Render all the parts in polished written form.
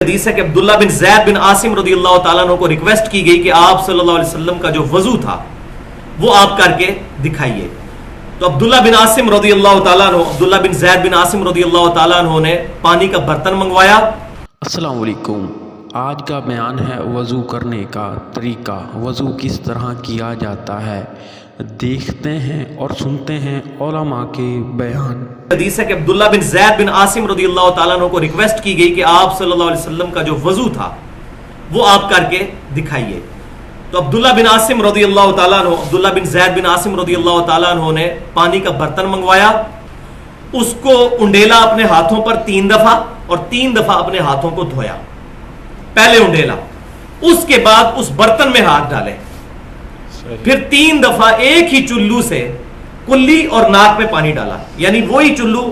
حدیث ہے کہ عبداللہ بن زید بن عاصم رضی اللہ تعالیٰ عنہ کو ریکویسٹ کی گئی کہ آپ صلی اللہ علیہ وسلم کا جو وضو تھا وہ آپ کر کے دکھائیے. تو عبداللہ بن عاصم رضی اللہ تعالیٰ عنہ عبداللہ بن زید بن عاصم رضی اللہ تعالیٰ عنہ نے پانی کا برتن منگوایا. السلام علیکم. آج کا بیان ہے وضو کرنے کا طریقہ. وضو کس طرح کیا جاتا ہے دیکھتے ہیں اور سنتے ہیں علماء کے بیان. حدیث ہے کہ عبداللہ بن زید بن عاصم رضی اللہ تعالیٰ عنہ کو ریکویسٹ کی گئی کہ آپ صلی اللہ علیہ وسلم کا جو وضو تھا وہ آپ کر کے دکھائیے. تو عبداللہ بن عاصم رضی اللہ تعالیٰ عنہ عبداللہ بن زید بن عاصم رضی اللہ تعالیٰ عنہ نے پانی کا برتن منگوایا. اس کو انڈیلا اپنے ہاتھوں پر 3 دفعہ اور 3 دفعہ اپنے ہاتھوں کو دھویا. پہلے انڈیلا, اس کے بعد اس برتن میں ہاتھ ڈالے, پھر 3 دفعہ ایک ہی چلو سے کلی اور ناک میں پانی ڈالا. یعنی وہی چلو,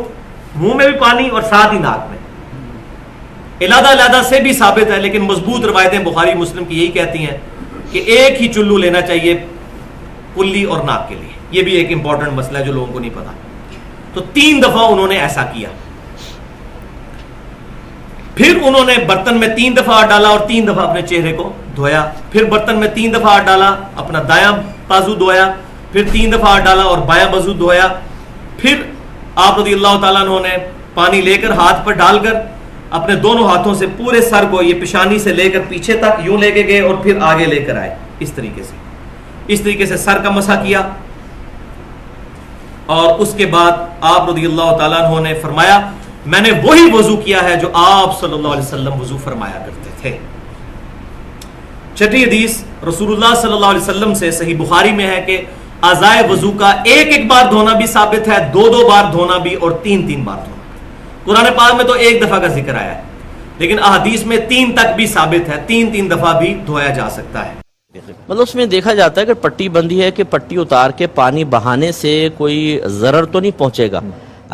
منہ میں بھی پانی اور ساتھ ہی ناک میں. علیحدہ علیحدہ سے بھی ثابت ہے, لیکن مضبوط روایتیں بخاری مسلم کی یہی کہتی ہیں کہ ایک ہی چلو لینا چاہیے کلی اور ناک کے لیے. یہ بھی ایک امپورٹنٹ مسئلہ ہے جو لوگوں کو نہیں پتا. تو 3 دفعہ انہوں نے ایسا کیا. پھر انہوں نے برتن میں 3 دفعہ ہاتھ ڈالا اور 3 دفعہ اپنے چہرے کو دھویا. پھر برتن میں 3 دفعہ ہاتھ ڈالا, اپنا دایاں بازو دھویا. پھر 3 دفعہ ہاتھ ڈالا اور بایاں بازو دھویا. پھر آپ رضی اللہ تعالیٰ عنہ نے پانی لے کر ہاتھ پر ڈال کر اپنے دونوں ہاتھوں سے پورے سر کو, یہ پیشانی سے لے کر پیچھے تک یوں لے کے گئے اور پھر آگے لے کر آئے. اس طریقے سے سر کا مسح کیا. اور اس کے بعد آپ رضی اللہ تعالیٰ عنہ نے فرمایا میں نے وہی وضو کیا ہے جو آپ صلی اللہ علیہ وسلم وضو فرمایا کرتے تھے. چھٹی حدیث رسول اللہ صلی اللہ علیہ وسلم سے صحیح بخاری میں ہے کہ اعضائے وضو کا ایک بار دھونا بھی ثابت ہے, 2 بار دھونا بھی, اور 3 بار دھونا. قرآن پاک میں تو 1 دفعہ کا ذکر آیا ہے, لیکن احادیث میں 3 تک بھی ثابت ہے. 3 دفعہ بھی دھویا جا سکتا ہے. مطلب اس میں دیکھا جاتا ہے کہ پٹی بندی ہے کہ پٹی اتار کے پانی بہانے سے کوئی ضرر تو نہیں پہنچے گا.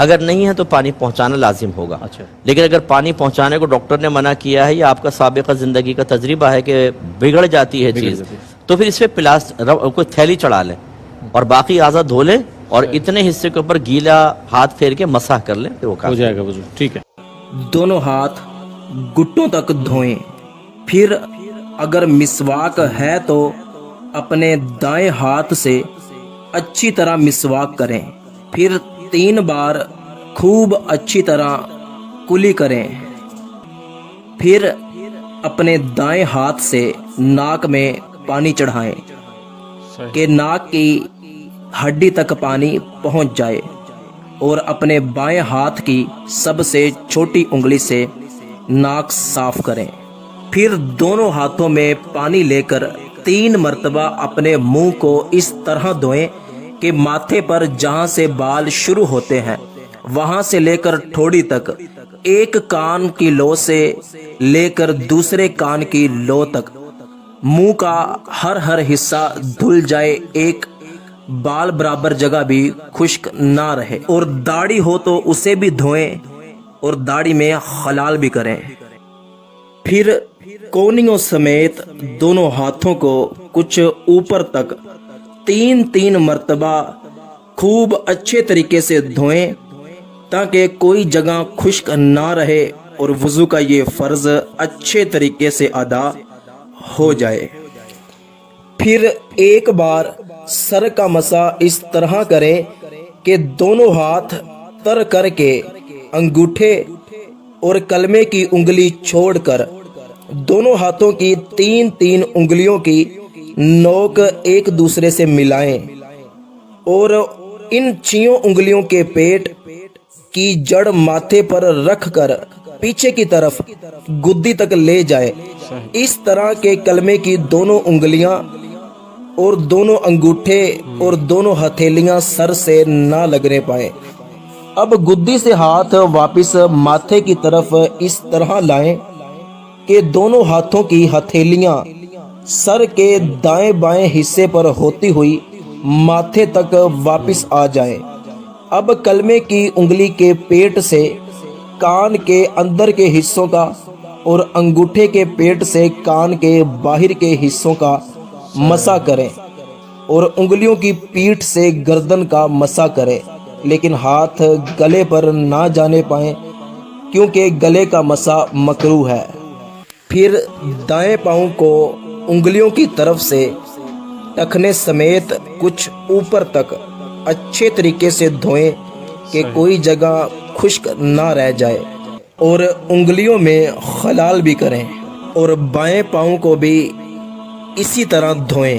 اگر نہیں ہے تو پانی پہنچانا لازم ہوگا. لیکن اگر پانی پہنچانے کو ڈاکٹر نے منع کیا ہے یا آپ کا سابقہ زندگی کا تجربہ ہے کہ بگڑ جاتی ہے چیز, تو پھر اس پہ کوئی تھیلی چڑھا لیں اور باقی اعضاء دھو لیں اور اتنے حصے کے اوپر گیلا ہاتھ پھیر کے مسح کر لیں, پھر وہ ہو جائے گا وضو. ٹھیک ہے. دونوں ہاتھ گھٹنوں تک دھوئیں. پھر اگر مسواک ہے تو اپنے دائیں ہاتھ سے اچھی طرح مسواک کریں. پھر 3 بار خوب اچھی طرح کلی کریں. پھر اپنے دائیں ہاتھ سے ناک میں پانی چڑھائیں کہ ناک کی ہڈی تک پانی پہنچ جائے, اور اپنے بائیں ہاتھ کی سب سے چھوٹی انگلی سے ناک صاف کریں. پھر دونوں ہاتھوں میں پانی لے کر 3 مرتبہ اپنے منہ کو اس طرح دھوئیں کہ ماتھے پر جہاں سے بال شروع ہوتے ہیں وہاں سے لے کر ٹھوڑی تک, ایک کان کی لو سے لے کر دوسرے کان کی لو تک منہ کا ہر حصہ دھل جائے, ایک بال برابر جگہ بھی خشک نہ رہے. اور داڑھی ہو تو اسے بھی دھوئیں اور داڑھی میں خلال بھی کریں. پھر کونیوں سمیت دونوں ہاتھوں کو کچھ اوپر تک 3 مرتبہ خوب اچھے طریقے سے دھوئیں تاکہ کوئی جگہ خشک نہ رہے اور وضو کا یہ فرض اچھے طریقے سے ادا ہو جائے. پھر ایک بار سر کا مسح اس طرح کریں کہ دونوں ہاتھ تر کر کے انگوٹھے اور کلمے کی انگلی چھوڑ کر دونوں ہاتھوں کی 3 انگلیوں کی نوک ایک دوسرے سے ملائیں اور ان 6 انگلیوں کے پیٹ کی جڑ ماتھے پر رکھ کر پیچھے کی طرف گدی تک لے جائے, اس طرح کے کلمے کی دونوں انگلیاں اور دونوں انگوٹھے اور دونوں ہتھیلیاں سر سے نہ لگنے پائیں. اب گدی سے ہاتھ واپس ماتھے کی طرف اس طرح لائیں کہ دونوں ہاتھوں کی ہتھیلیاں سر کے دائیں بائیں حصے پر ہوتی ہوئی ماتھے تک واپس آ جائیں. اب کلمے کی انگلی کے پیٹ سے کان کے اندر کے حصوں کا اور انگوٹھے کے پیٹ سے کان کے باہر کے حصوں کا مسح کریں اور انگلیوں کی پیٹھ سے گردن کا مسح کریں, لیکن ہاتھ گلے پر نہ جانے پائیں کیونکہ گلے کا مسح مکروہ ہے. پھر دائیں پاؤں کو انگلیوں کی طرف سے ٹخنے سمیت کچھ اوپر تک اچھے طریقے سے دھوئیں کہ کوئی جگہ خشک نہ رہ جائے، اور انگلیوں میں خلال بھی کریں، اور بائیں پاؤں کو بھی اسی طرح دھوئیں۔